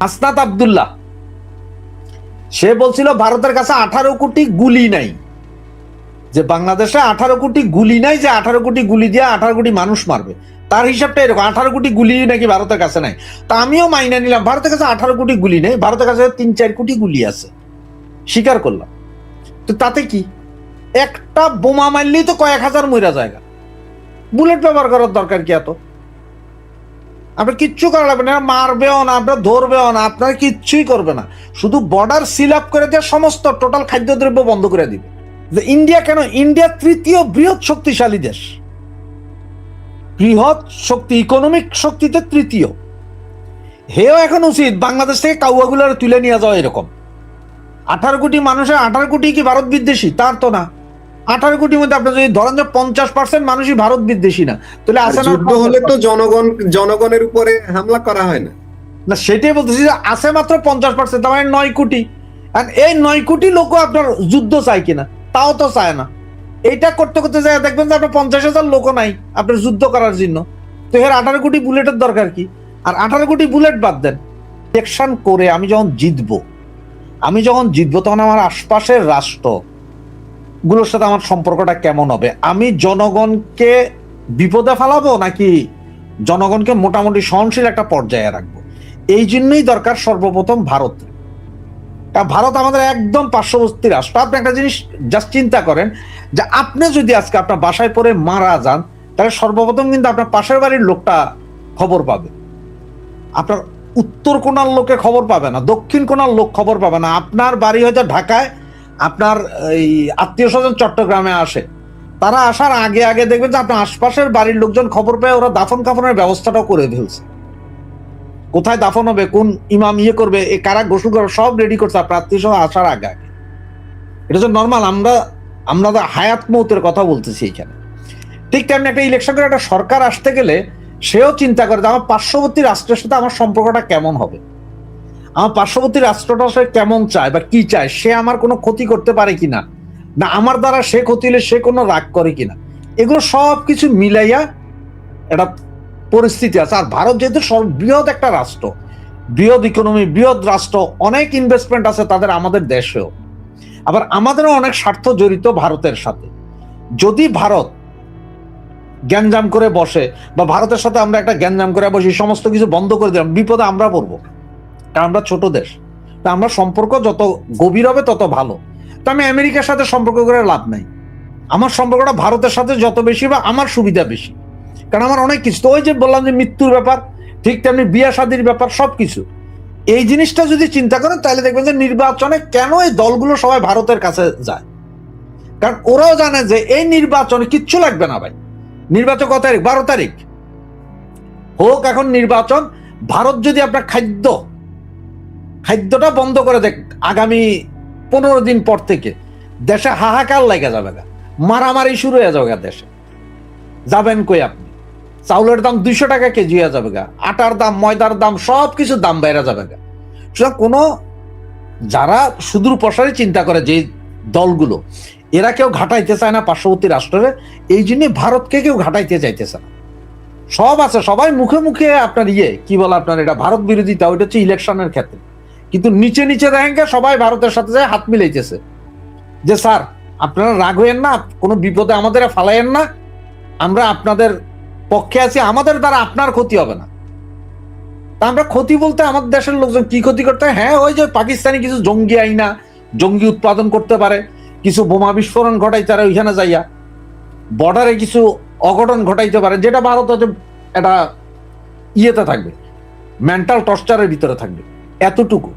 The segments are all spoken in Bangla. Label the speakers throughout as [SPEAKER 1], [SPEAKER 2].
[SPEAKER 1] আসনাত আব্দুল্লাহ সে বলছিল ভারতের কাছে 18 কোটি গুলি নাই, যে বাংলাদেশে 18 কোটি গুলি নাই, যে 18 কোটি গুলি দিয়ে 18 কোটি মানুষ মারবে। তার হিসাবটা এরকম, 18 কোটি গুলি নাকি ভারতের কাছে নাই। তা আমিও মাইনে নিলাম ভারতের কাছে 18 কোটি গুলি নেই, ভারতের কাছে 3-4 কোটি গুলি আছে, স্বীকার করলাম। তো তাতে কি, একটা বোমা মারলেই তো কয়েক হাজার মইরা জায়গা, বুলেট ব্যবহার করার দরকার কি এত? আপনার কিচ্ছু করা লাগবে না, মারবেও না, আপনার ধরবেও না, আপনার কিচ্ছুই করবে না, শুধু বর্ডার সিল আপ করে দিয়ে সমস্ত টোটাল খাদ্যদ্রব্য বন্ধ করে দিবে। যে ইন্ডিয়া কেন, ইন্ডিয়া তৃতীয় বৃহৎ শক্তিশালী দেশ, বৃহৎ শক্তি, ইকোনমিক শক্তিতে তৃতীয়। হেও এখন উচিত বাংলাদেশ থেকে কাউয়াগুলো তুলে নিয়ে যাওয়া। এরকম 18 কোটি মানুষের 18 কোটি কি ভারত বিদ্বেষী? তার তো না। 18 কোটির মধ্যে আপনি যদি ধরেন যে 50% মানুষই ভারত বিদ্বেষী না, তাহলে আছে না?
[SPEAKER 2] যুদ্ধ হলে তো জনগণের উপরে হামলা করা হয় না।
[SPEAKER 1] না, সেটাই বলতেছি যে আছে মাত্র 50%, তার মানে 9 কোটি। আর এই 9 কোটি লোক আপনার যুদ্ধ চায় কিনা? তাও তো চায় না। এইটা করতে করতে যায় দেখবেন যে আপনার 50,000 লোক নাই আপনার যুদ্ধ করার জন্য। তো এর 18 কোটি বুলেটের দরকার কি? আর 18 কোটি বুলেট বাদ দেন, ইলেকশন করে আমি যখন জিতবো তখন আমার আশপাশের রাষ্ট্র গুলোর সাথে আমার সম্পর্কটা কেমন হবে? আমি জনগণকে বিপদে ফেলাবো নাকি জনগণকে মোটামুটি সহনশীল একটা পর্যায়ে রাখবো? এই জন্যই দরকার সর্বপ্রথম ভারত। ভারত আমাদের একদম পার্শ্ববর্তী রাষ্ট্র। আপনি একটা জিনিস জাস্ট চিন্তা করেন, যে আপনি যদি আজকে আপনার বাসায় পড়ে মারা যান, তাহলে সর্বপ্রথম কিন্তু আপনার পাশের বাড়ির লোকটা খবর পাবে। আপনার উত্তর কোণার লোকে খবর পাবে না, দক্ষিণ কোণার লোক খবর পাবে না। আপনার বাড়ি হয়তো ঢাকায়, আপনার এই আত্মীয় স্বজন চট্টগ্রামে আসে, তারা আসার আগে আগে দেখবেন যে আপনার আশপাশের বাড়ির লোকজন খবর পেয়ে ওরা দাফন কাফনের ব্যবস্থাটাও করে ফেলছে। কোথায় দাফন হবে, কোন ইমাম করবে, এ কারা গোসল করবে, সব রেডি করছে আপনার আত্মীয় স্বজন আসার আগে আগে। এটা তো নর্মাল। আমরা হায়াত মৌতের কথা বলতেছি এখানে। ঠিক তেমনি একটা ইলেকশন করে একটা সরকার আসতে গেলে সেও চিন্তা করে যে আমার পার্শ্ববর্তী রাষ্ট্রের সাথে আমার সম্পর্কটা কেমন হবে, আমার পার্শ্ববর্তী রাষ্ট্রটা সে কেমন চায় বা কি চায়, সে আমার কোনো ক্ষতি করতে পারে কিনা, না আমার দ্বারা সে ক্ষতি হলে সে কোনো রাগ করে কিনা, এগুলো সব কিছু মিলাইয়া একটা পরিস্থিতি আছে। আর ভারত যেহেতু বৃহৎ একটা রাষ্ট্র, বৃহৎ ইকোনমি, বৃহৎ রাষ্ট্র, অনেক ইনভেস্টমেন্ট আছে তাদের আমাদের দেশেও, আবার আমাদেরও অনেক স্বার্থ জড়িত ভারতের সাথে। যদি ভারত গ্যাঞ্জাম করে বসে বা ভারতের সাথে আমরা একটা গ্যাঞ্জাম করে বসি, সমস্ত কিছু বন্ধ করে দিলাম, বিপদে আমরা পড়বো, কারণ আমরা ছোট দেশ। তা আমরা সম্পর্ক যত গভীর হবে তত ভালো। তো আমি আমেরিকার সাথে সম্পর্ক করে লাভ নাই, আমার সম্পর্কটা ভারতের সাথে যত বেশি বা আমার সুবিধা বেশি, কারণ আমার অনেক কিছু। তো ওই যে বললাম যে মৃত্যুর ব্যাপার, ঠিক তেমনি বিয়া শাদীর ব্যাপার, সবকিছু এই জিনিসটা যদি চিন্তা করেন তাহলে দেখবেন যে নির্বাচনে কেন এই দলগুলো সবাই ভারতের কাছে যায়, কারণ ওরাও জানে যে এই নির্বাচনে কিচ্ছু লাগবে না ভাই। নির্বাচন কত তারিখ? 12 তারিখ হোক এখন নির্বাচন। ভারত যদি আপনার খাদ্যটা বন্ধ করে দেখ, আগামী 15 দিন পর থেকে দেশে হাহাকার লেগে যাবে, মারামারি শুরু হয়ে যাবে দেশে। যাবেন কই আপনি? চাউলের দাম 200 টাকা কেজি হয়ে যাবে, আটার দাম, ময়দার দাম, সবকিছু দাম বাইরে যাবে। সুতরাং কোনো যারা সুদূর প্রসারী চিন্তা করে যে দলগুলো, এরা কেউ ঘাটাইতে চায় না পার্শ্ববর্তী রাষ্ট্রের, এই জন্য ভারতকে কেউ ঘাটাইতে চাইতেছে না। সব আছে, সবাই মুখে মুখে আপনার কি বলে আপনার এটা ভারত বিরোধিতা, ওইটা হচ্ছে ইলেকশনের ক্ষেত্রে, কিন্তু নিচে নিচে দেখেন সবাই ভারতের সাথে যায় হাত মিলাইতেছে যে স্যার আপনারা রাগ হইয়েন না, কোনো বিপদে আমাদের ফালাইয়েন না, আমরা আপনাদের পক্ষে আছি, আমাদের দ্বারা আপনার ক্ষতি হবে না। তা আমরা ক্ষতি বলতে আমাদের দেশের লোকজন কি ক্ষতি করতে হয়? হ্যাঁ, ওই যে পাকিস্তানি কিছু জঙ্গি আইনা জঙ্গি উৎপাদন করতে পারে, কিছু বোমা বিস্ফোরণ ঘটাই তারা ওইখানে যাইয়া, বর্ডারে কিছু অঘটন ঘটাইতে পারে, যেটা ভারত হচ্ছে এটা ইয়েতে থাকবে, মেন্টাল টর্চারের ভিতরে থাকবে, এতটুকু।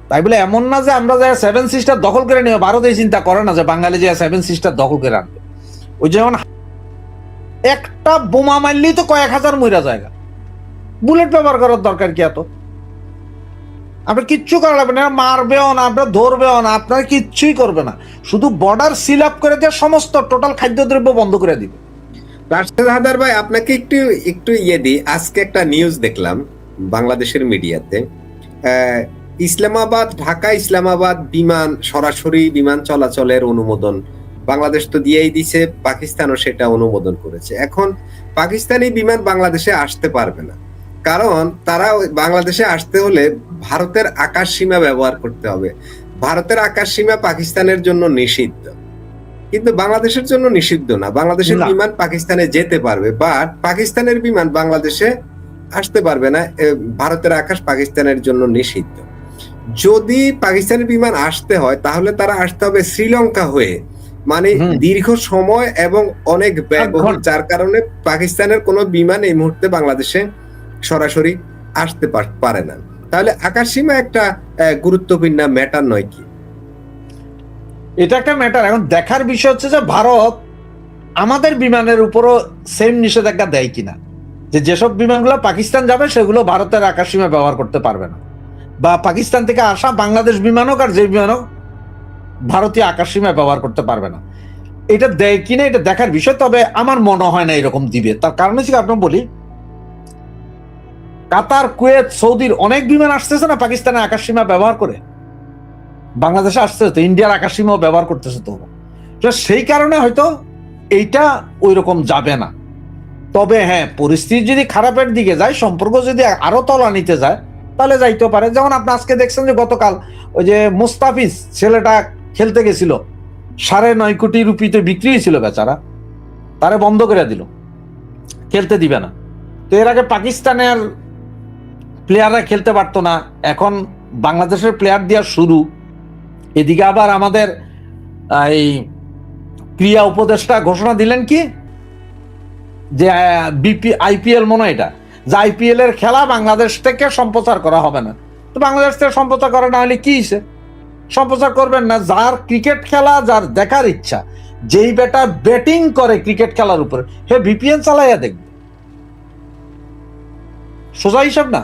[SPEAKER 1] তাই বলে এমন না যে আমরা যাই 7 সিস্টার দখল করে নিয়ে, ভারত এই চিন্তা করে না যে বাঙালি যে 7 সিস্টার দখল করে আনবে। ওই যেমন একটা বোমা মারলেই তো কয়েক হাজার মইরা জায়গা, বুলেট ব্যবহার করার দরকার কি এত? আপনার কিচ্ছু করা লাগবে না, মারবেও না, আপনার ধরবেও না, আপনার কিচ্ছুই করবে না, শুধু বর্ডার সিল আপ করে দিয়ে সমস্ত টোটাল খাদ্যদ্রব্য বন্ধ করে দিবে।
[SPEAKER 2] রাশেদ হায়দার ভাই, আপনাকে একটু দিই। আজকে একটা নিউজ দেখলাম বাংলাদেশের মিডিয়াতে, ঢাকা ইসলামাবাদ বিমান সরাসরি বিমান চলাচলের অনুমোদন বাংলাদেশ তো দিয়েই দিছে, পাকিস্তানও সেটা অনুমোদন করেছে। এখন পাকিস্তানি বিমান বাংলাদেশে আসতে পারবে না। কারণ তারা বাংলাদেশে আসতে হলে ভারতের আকাশ সীমা ব্যবহার করতে হবে। ভারতের আকাশ সীমা পাকিস্তানের জন্য নিষিদ্ধ, কিন্তু বাংলাদেশের জন্য নিষিদ্ধ না। বাংলাদেশের
[SPEAKER 1] না।
[SPEAKER 2] বিমান পাকিস্তানে যেতে পারবে, বাট পাকিস্তানের বিমান বাংলাদেশে আসতে পারবে না। ভারতের আকাশ পাকিস্তানের জন্য নিষিদ্ধ। যদি পাকিস্তানের বিমান আসতে হয় তাহলে তারা আসতে হবে শ্রীলঙ্কা হয়ে, মানে দীর্ঘ সময় এবং অনেক ব্যয়বহুল, যার কারণে পাকিস্তানের কোনো বিমান এই মুহূর্তে বাংলাদেশে সরাসরি আসতে পারে না। তাহলে আকাশ সীমা একটা গুরুত্বপূর্ণ ম্যাটার নয় কি?
[SPEAKER 1] এটা একটা ম্যাটার। এখন দেখার বিষয় হচ্ছে যে ভারত আমাদের বিমানের উপরও সেম নিষেধাজ্ঞা দেয় কিনা, যে যেসব বিমানগুলো পাকিস্তান যাবে সেগুলো ভারতের আকাশ সীমা ব্যবহার করতে পারবে না, বা পাকিস্তান থেকে আসা বাংলাদেশ বিমান হোক আর যে বিমান হোক ভারতীয় আকাশ সীমা ব্যবহার করতে পারবে না। এটা দেয় কিনা এটা দেখার বিষয়। তবে আমার মনে হয় না এরকম দিবে। তার কারণ হচ্ছে আপনার বলি, কাতার, কুয়েত, সৌদির অনেক বিমান আসতেছে না পাকিস্তানের আকাশ সীমা ব্যবহার করে, বাংলাদেশে আসতেছে তো, ইন্ডিয়ার আকাশ সীমাও ব্যবহার করতেছে। তো সেই কারণে হয়তো এইটা ওই রকম যাবে না। তবে হ্যাঁ, পরিস্থিতি যদি খারাপের দিকে যায়, সম্পর্ক যদি আরো তলানিতে যায়, তাহলে যাইতেও পারে। যেমন আপনি আজকে দেখছেন যে গতকাল ওই যে মুস্তাফিজ ছেলেটা খেলতে গেছিল, 9.5 কোটি রুপিতে বিক্রি হয়েছিল, বেচারা তারে বন্ধ করে দিল, খেলতে দিবে না। তো এর আগে পাকিস্তানের প্লেয়াররা খেলতে পারতো না, এখন বাংলাদেশের প্লেয়ার দেওয়া শুরু। এদিকে আবার আমাদের এই ক্রীড়া উপদেষ্টা ঘোষণা দিলেন কি, যে আইপিএল মনে হয় এটা, যে আইপিএল এর খেলা বাংলাদেশ থেকে সম্প্রচার করা হবে না। তো বাংলাদেশ থেকে সম্প্রচার করা না হলে কি হয়েছে? সম্প্রচার করবেন না। যার ক্রিকেট খেলা, যার দেখার ইচ্ছা, যেই বেটা ব্যাটিং করে ক্রিকেট খেলার উপরে, হে ভিপিএন চালাইয়া দেখবে। সোজা হিসাব না,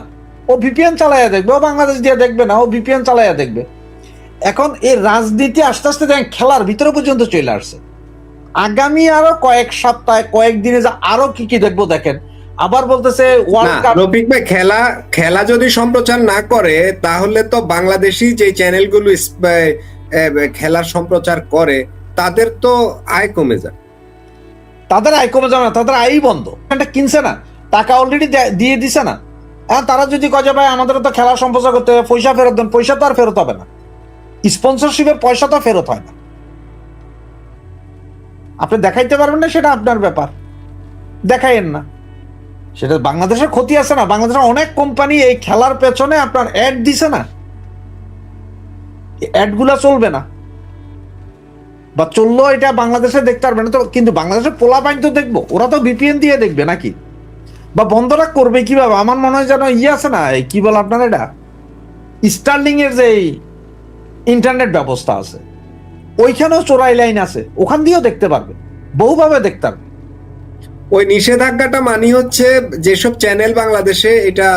[SPEAKER 1] ও ভিপিএন চালাইয়া দেখবে, ও বাংলাদেশ দিয়ে দেখবে না, ও ভিপিএন চালাইয়া দেখবে। এখন এই রাজনীতি আস্তে আস্তে দেখেন খেলার ভিতরে পর্যন্ত চলে আসছে। আগামী আরো কয়েক সপ্তাহে, কয়েকদিনে যা আরো কি কি দেখবো দেখেন। আবার বলতেছে ওয়ার্ল্ড কাপ।
[SPEAKER 2] রফিক ভাই, খেলা যদি সম্প্রচার না করে তাহলে তো বাংলাদেশি যে চ্যানেলগুলো খেলার সম্প্রচার করে তাদের তো আয় কমে যায়।
[SPEAKER 1] তাদের আয় কমে যাবে না, তাদের আয়ই বন্ধ। এটা কিনছে না, টাকা অলরেডি দিয়ে দিছে না। এখন তারা যদি কয়ে ভাই আমাদের তো খেলা সম্প্রচার করতে পয়সা ফেরত দেন, পয়সা তো আর ফেরত হবে না। স্পন্সরশিপের পয়সা তো ফেরত হয় না। আপনি দেখাইতে পারবেন না, সেটা আপনার ব্যাপার, দেখাইেন না। সেটা বাংলাদেশের ক্ষতি আছে না? বাংলাদেশের অনেক কোম্পানি এই খেলার পেছনে আপনার অ্যাড দিছে না, অ্যাড গুলা চলবে না, বা চললো এটা বাংলাদেশে দেখতে পারবে না। তো কিন্তু বাংলাদেশের পোলাপাইন তো দেখবো, ওরা তো ভিপিএন দিয়ে দেখবে নাকি, বা বন্ধরা করবে কিভাবে? আমার মনে হয় যেন আছে না, কি বলে আপনার এটা, স্টার্লিং এর যে ইন্টারনেট ব্যবস্থা আছে, ওইখানেও চোরাই লাইন আছে, ওখান দিয়েও দেখতে পারবে, বহুভাবে দেখতে পারবে।
[SPEAKER 2] ওই নিষেধাজ্ঞাটা মানে হচ্ছে যেসব চ্যানেল বাংলাদেশে এটা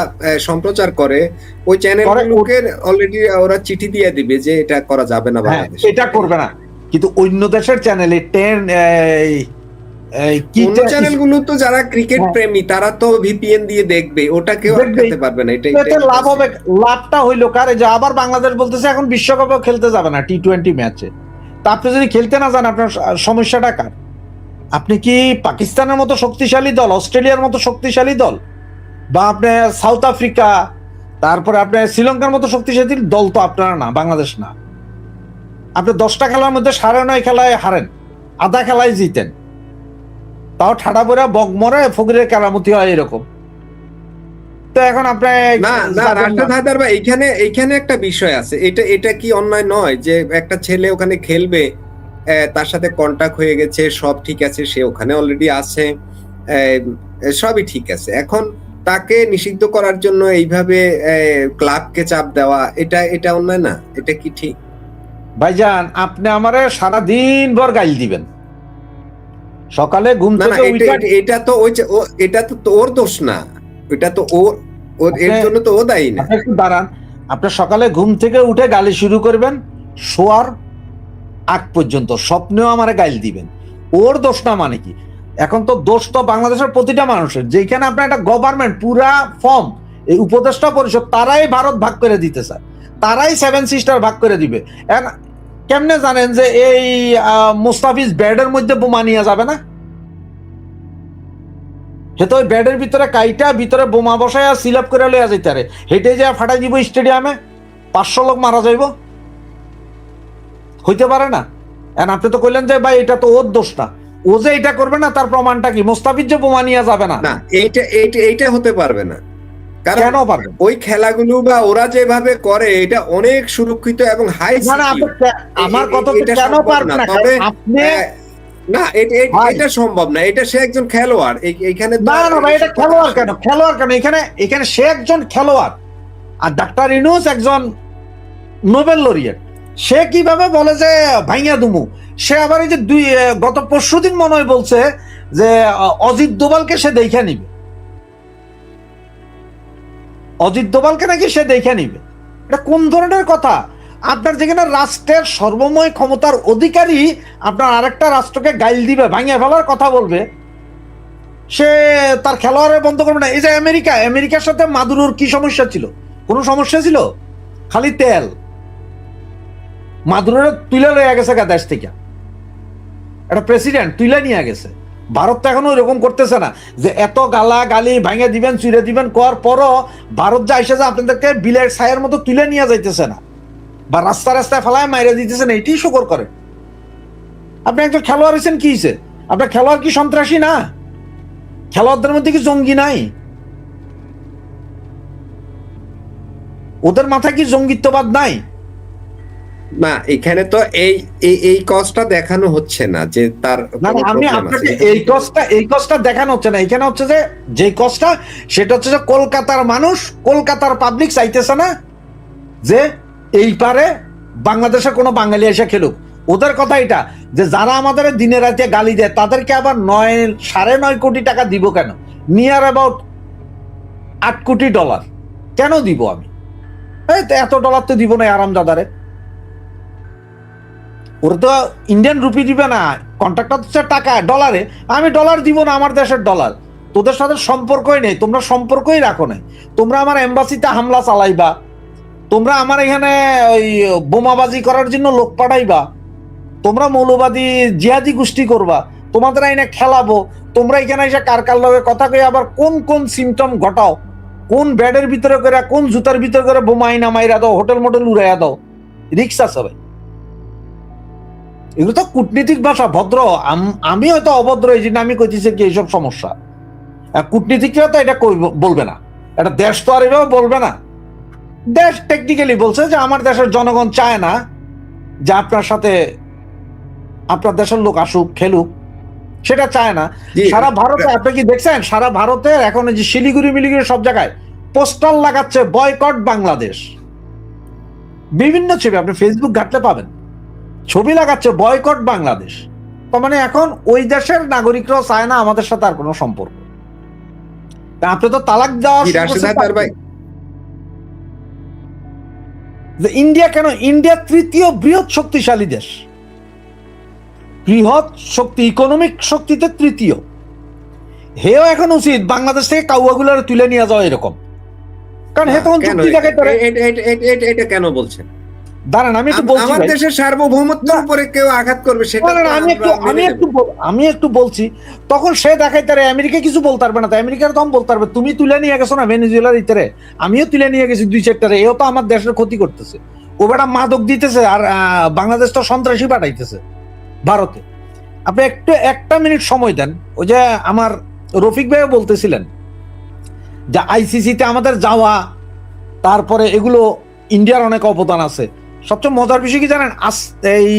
[SPEAKER 2] সম্প্রচার করে, ওই চ্যানেলগুলোকে অলরেডি ওরা চিঠি দিয়ে দিবে যে এটা করা যাবে না, বাংলাদেশে
[SPEAKER 1] এটা করবে না। কিন্তু অন্য দেশের চ্যানেলে
[SPEAKER 2] চ্যানেলগুলো তো যারা ক্রিকেট প্রেমী তারা তো ভিপিএন দিয়ে দেখবে, ওটা কেউ আটকাতে পারবে না।
[SPEAKER 1] এটাই লাভ হবে। লাভটা হইলো কার? যে আবার বাংলাদেশ বলতেছে এখন বিশ্বকাপেও খেলতে যাবে না টি-20 ম্যাচে। তা আপনি যদি খেলতে না যান, আপনার সমস্যাটা কার? আপনি কি পাকিস্তানের মতো শক্তিশালী দল, অস্ট্রেলিয়ার মতো শক্তিশালী দল, বা আপনি সাউথ আফ্রিকা, তারপরে আপনি শ্রীলঙ্কার মতো শক্তিশালী দল তো আপনারা না, বাংলাদেশ না। আপনি 10টা খেলার মধ্যে 9.5 খেলায় হারেন, আধা খেলায় জিতেন, তাও ঠাডা পরে বগ মরে ফকিরের কেরামতি হয় এরকম। তো এখন আপনি
[SPEAKER 2] রাশেদ হায়দার ভাই, এইখানে একটা বিষয় আছে। এটা কি অন্যায় নয় যে একটা ছেলে ওখানে খেলবে, তার সাথে কন্টাক্ট হয়ে গেছে, সব ঠিক আছে, সে ওখানে অলরেডি আছে, সবই ঠিক আছে, এখন তাকে নিষিদ্ধ করার জন্য এইভাবে ক্লাবকে চাপ দেওয়া, এটা অন্যায় না? এটা কি ঠিক?
[SPEAKER 1] ভাইজান, আপনি আমারে সারাদিন ভর গাইল দিবেন, সকালে ঘুম থেকে
[SPEAKER 2] এটা তো ওর দোষ না, এটা তো এর জন্য তো ও দায়ী না।
[SPEAKER 1] একটু দাঁড়ান, আপনি সকালে ঘুম থেকে উঠে গালি শুরু করবেন, শোয়ার আগ পর্যন্ত স্বপ্নেও আমারে গাইল দিবেন, ওর দোষ না মানে কি? এখন তো দোষ তো বাংলাদেশের প্রতিটা মানুষের। যেখানে আপনার একটা গভর্নমেন্ট পুরা ফর্ম, এই উপদেষ্টা পরিষদ, তারাই ভারত ভাগ করে দিতে চায়, তারাই 7 সিস্টার ভাগ করে দিবে। কেমনে জানেন যে এই মুস্তাফিজ ব্যাটের মধ্যে বোমা নিয়ে যাবে না? সে তো ওই ব্যাডের ভিতরে কাইটা ভিতরে বোমা বসায় সিল আপ করে লইয়া যাইতে পারে, হেঁটে যা ফাটাই দিব স্টেডিয়ামে, 500 লোক মারা যাইব, হইতে পারে না। এখন আপনি তো কইলেন যে ভাই এটা তো ওর দোষ না, ও যে এটা করবে না তার প্রমাণটা কি? মোস্তাফিজ যে বোমা নিয়ে যাবে না,
[SPEAKER 2] না এইটা হতে পারবে না। কারণ
[SPEAKER 1] কেন পারবে?
[SPEAKER 2] ওই খেলাগুলো বা ওরা যেভাবে করে এটা অনেক সুরক্ষিত এবং হাই
[SPEAKER 1] আমার কথা তো কেন পারবে না? আপনি
[SPEAKER 2] না এটা সম্ভব না, এটা সে একজন খেলোয়াড় এইখানে
[SPEAKER 1] না না ভাই, এটা খেলোয়াড় কেন? খেলোয়াড় কেন? এখানে সে একজন খেলোয়াড়, আর ডাক্তার ইউনূস একজন নোবেল লরিয়েট। সে কিভাবে বলে যে ভাইঙ্গা দুমু? সে আবার এই যে গত পরশুদিন মনে হয় বলছে যে অজিত দোভালকে সে দেখে নিবে, অজিত দোভালকে নাকি সে দেখে নিবে। এটা কোন ধরনের কথা? আপনার যেখানে রাষ্ট্রের সর্বময় ক্ষমতার অধিকারী আপনার আরেকটা রাষ্ট্রকে গাইল দিবে, ভাঙিয়ে ফেলার কথা বলবে, সে তার খেলোয়াড়ের বন্ধ করবে না। এই যে আমেরিকার সাথে মাদুরোর কি সমস্যা ছিল? কোনো সমস্যা ছিল? খালি তেল। মাদুরোর তুলে লইয়া গেছে দেশ থেকে, একটা প্রেসিডেন্ট তুলে নিয়ে গেছে। ভারত তো এখনো এরকম করতেছে না যে এত গালা গালি ভাঙে দিবেন চুরে দিবেন করার পরও ভারত যা এসে যে আপনাদেরকে বিলের ছায়ের মতো তুলে নিয়ে যাইতেছে না, বা রাস্তায় ফেলায় মাইরে দিতেছে না, এটাই শুকর করে। আপনি একজন খেলোয়াড় হয়েছেন, কি হয়েছে? আপনার খেলোয়াড় কি সন্ত্রাসী না? খেলোয়াড়দের মধ্যে কি জঙ্গি নাই? ওদের মাথায় কি জঙ্গিত্ববাদ নাই?
[SPEAKER 2] না, এখানে তো এই কজটা দেখানো হচ্ছে না যে তার
[SPEAKER 1] না, আমি আপনাকে এই কজটা দেখানো হচ্ছে না। এখানে হচ্ছে যে কজটা, সেটা হচ্ছে যে কলকাতার মানুষ, কলকাতার পাবলিক চাইতেছে না যে এই পারে বাংলাদেশের কোনো বাঙালি এসে খেলুক। ওদের কথা এটা যে যারা আমাদের দিনে রাতে গালি দেয় তাদেরকে আবার 9.5 কোটি টাকা দিব কেন? নিয়ার অ্যাবাউট $8 কোটি কেন দিব আমি? এত ডলার তো দিব না আরামজাদারে। ওরা তো ইন্ডিয়ান রুপি দিবে না, কন্ট্রাক্টর হচ্ছে টাকা ডলারে। আমি ডলার দিব না, আমার দেশের ডলার। তোদের সাথে সম্পর্কই নেই, তোমরা সম্পর্কই রাখো নাই। তোমরা আমার এম্বাসিতে হামলা চালাইবা, তোমরা আমার এখানে ওই বোমাবাজি করার জন্য লোক পাঠাইবা, তোমরা মৌলবাদী জিহাদি গোষ্ঠী করবা, তোমাদের আইনে খেলাবো। তোমরা এখানে এসে কার লগে কথা কই আবার কোন কোন সিমটম ঘটাও, কোন ব্যাডের ভিতরে করে, কোন জুতার ভিতরে করে বোমা আইনা মাইরা দাও, হোটেল মোটেল উড়াইয়া দাও, রিক্সা সবাই। এগুলো তো কূটনীতিক ভাষা। ভদ্র আমি হয়তো অভদ্র, এই জন্য আমি কইতেছি কি এইসব সমস্যা। কূটনীতিকরা তো এটা বলবে না, এটা দেশ তো আর এভাবে বলবে না। দেশ টেকনিক্যালি বলছে যে আমার দেশের জনগণ চায় না যে আপনার সাথে আপনার দেশের লোক আসুক খেলুক, সেটা চায় না। সারা ভারতে আপনি কি দেখছেন? সারা ভারতে এখন যে শিলিগুড়ি মিলিগুড়ি সব জায়গায় পোস্টার লাগাচ্ছে বয়কট বাংলাদেশ। বিভিন্ন ছবি আপনি ফেসবুক ঘাটলে পাবেন, ছবি লাগাচ্ছে বয়কট বাংলাদেশ। তার মানে এখন ওই দেশের নাগরিকরাও চায় না আমাদের সাথে আর কোনো সম্পর্ক। আপনি তো তালাক দেওয়া ইন্ডিয়া কেন? ইন্ডিয়া তৃতীয় বৃহৎ শক্তিশালী দেশ, বৃহৎ শক্তি, ইকোনমিক শক্তিতে তৃতীয়। হেও এখন উচিত বাংলাদেশ থেকে কাউয়াগুলার তুলে নিয়ে যাওয়া এরকম। কারণ হে তখন চুক্তি দেখাতে পারে।
[SPEAKER 2] এটা কেন বলছেন?
[SPEAKER 1] দাঁড়ান, আমি একটু বলছি।
[SPEAKER 2] আমার দেশের সার্বভৌমত্বের উপরে কেউ আঘাত করবে সেটা
[SPEAKER 1] আমি একটু বলছি। তখন সে দেখাইতে পারে, আমেরিকা কিছু বলতে পারবে না। তো আমেরিকার তখন বলতে পারবে তুমি তুলে নিয়ে গেছো না ভেনেজুয়েলার ভিতরে, আমিও তুলে নিয়ে গেছি 2-4টারে, এও তো আমার দেশের ক্ষতি করতেছে। ও বেটা মাদক দিতেছে আর বাংলাদেশ তো সন্ত্রাসী পাঠাইতেছে ভারতে। আপনি একটা মিনিট সময় দেন। ওই যে আমার রফিক ভাইও বলতেছিলেন যে আইসিসিতে আমাদের যাওয়া, তারপরে এগুলো ইন্ডিয়ার অনেক অবদান আছে। সবচেয়ে মজার বিষয় কি জানেন? এই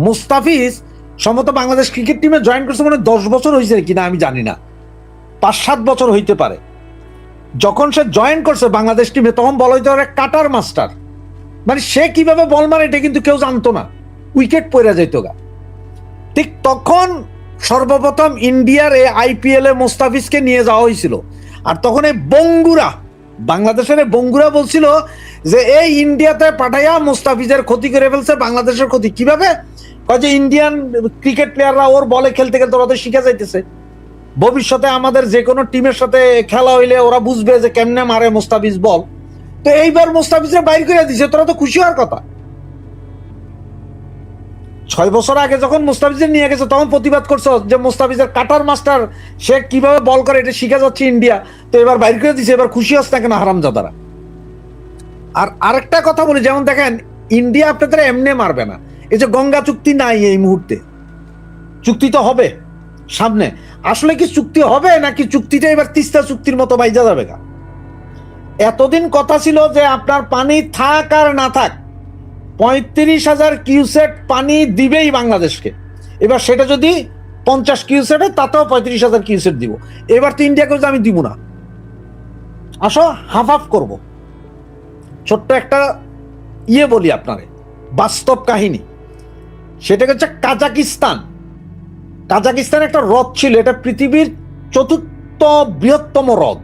[SPEAKER 1] মুস্তাফিজ সম্ভবত বাংলাদেশ ক্রিকেট টিমে জয়েন করছে মানে 10 বছর হয়েছে কিনা আমি জানি না, 5-7 বছর হইতে পারে। যখন সে জয়েন করছে বাংলাদেশ টিমে তখন বলা হইতে পারে কাটার মাস্টার। মানে সে কিভাবে বল মারে এটা কিন্তু কেউ জানতো না, উইকেট পড়ে যাইতো গা। ঠিক তখন সর্বপ্রথম ইন্ডিয়ার এই আইপিএল এ মুস্তাফিজকে নিয়ে যাওয়া হয়েছিল। আর তখন এই বঙ্গুরা, বাংলাদেশের বঙ্গুরা বলছিল যে এই ইন্ডিয়াতে পাঠাইয়া মুস্তাফিজের ক্ষতি করে ফেলছে, বাংলাদেশের ক্ষতি কিভাবে? যে ইন্ডিয়ান ক্রিকেট প্লেয়াররা ওর বলে খেলতে খেলতে ওরা তো শিখে যাইতেছে, ভবিষ্যতে আমাদের যে কোনো টিমের সাথে খেলা হইলে ওরা বুঝবে যে কেমনে মারে মুস্তাফিজ বল। তো এইবার মুস্তাফিজের বাইর করে দিছে, তোরা তো খুশি হওয়ার কথা। 6 বছর আগে যখন মুস্তাফিজের নিয়ে গেছে তখন প্রতিবাদ করছো যে মুস্তাফিজের কাটার মাস্টার, সে কিভাবে বল করে এটা শিখে যাচ্ছে ইন্ডিয়া, তো এবার বাইর করে দিছে, এবার খুশি হচ্ছে না কেন হারামজাদারা? আর আরেকটা কথা বলি, যেমন দেখেন ইন্ডিয়া আপনাদের এমনি মারবে না। এই যে গঙ্গা চুক্তি নাই এই মুহূর্তে, চুক্তি তো হবে সামনে। আসলে কি চুক্তি হবে নাকি চুক্তিটা এবার তিস্তা চুক্তির মতো বাইজা যাবে? এতদিন কথা ছিল যে আপনার পানি থাক আর না থাক 35,000 কিউসেক পানি দিবেই বাংলাদেশকে। এবার সেটা যদি 50 কিউসেক হয় তাতেও 35,000 কিউসেক দিব। এবার তো ইন্ডিয়া করছে আমি দিব না, আসো হাফ হাফ করবো। ছোট্ট একটা বলি আপনারে, বাস্তব কাহিনী। সেটা হচ্ছে কাজাকিস্তান। কাজাকিস্তান একটা হ্রদ ছিল, এটা পৃথিবীর 4র্থ বৃহত্তম হ্রদ।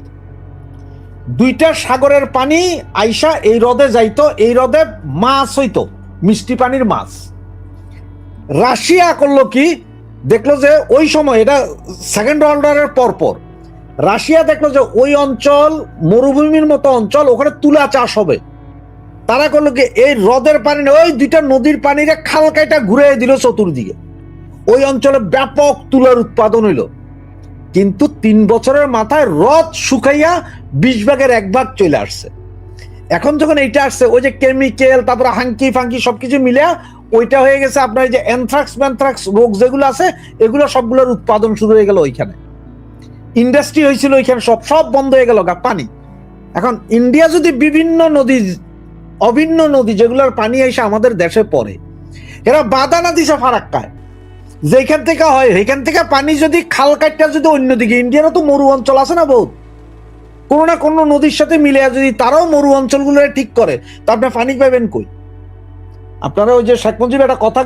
[SPEAKER 1] 2টা সাগরের পানি আইসা এই হ্রদে যাইতো, এই হ্রদে মাছ হইতো, মিষ্টি পানির মাছ। রাশিয়া করলো কি, দেখলো যে ওই সময়, এটা সেকেন্ড ওয়ার্ল্ড ওয়ারের পরপর, রাশিয়া দেখলো যে ওই অঞ্চল মরুভূমির মতো অঞ্চল, ওখানে তুলা চাষ হবে। তারা করলো কি, এই হ্রদের পানি ওই 2টা নদীর পানিরে খাল কাইটা ঘুরে দিল চতুর্দিকে। ওই অঞ্চলে ব্যাপক তুলার উৎপাদন হইল। কিন্তু 3 বছরের মাথায় হ্রদ শুকাইয়া 20 ভাগের 1 ভাগ চলে আসছে। এখন যখন এইটা আসছে, ওই যে কেমিক্যাল, তারপরে হাঙ্কি ফাঙ্কি সবকিছু মিলে ওইটা হয়ে গেছে আপনার যে অ্যানথ্রাক্স ম্যানথ্রাক্স রোগ যেগুলো আছে, এগুলো সবগুলোর উৎপাদন শুরু হয়ে গেল ওইখানে। ইন্ডাস্ট্রি হয়েছিল ওইখানে, সব বন্ধ হয়ে গেল পানি। এখন ইন্ডিয়া যদি বিভিন্ন নদী, অভিন্ন নদী যেগুলোর পানি এসে আমাদের দেশে পড়ে, এরা বাধা না দিছে ফারাক্কায়, যেখান থেকে হয় সেখান থেকে পানি যদি খাল কাটটা যদি অন্যদিকে, ইন্ডিয়ারও তো মরু অঞ্চল আছে না বহুত, কোনো না কোনো নদীর সাথে মিলে যদি তারাও মরু অঞ্চলগুলো ঠিক করে, তা আপনি পানি পাবেন কই? আপনারা ওই যে শেখ মুজিব একটা কথা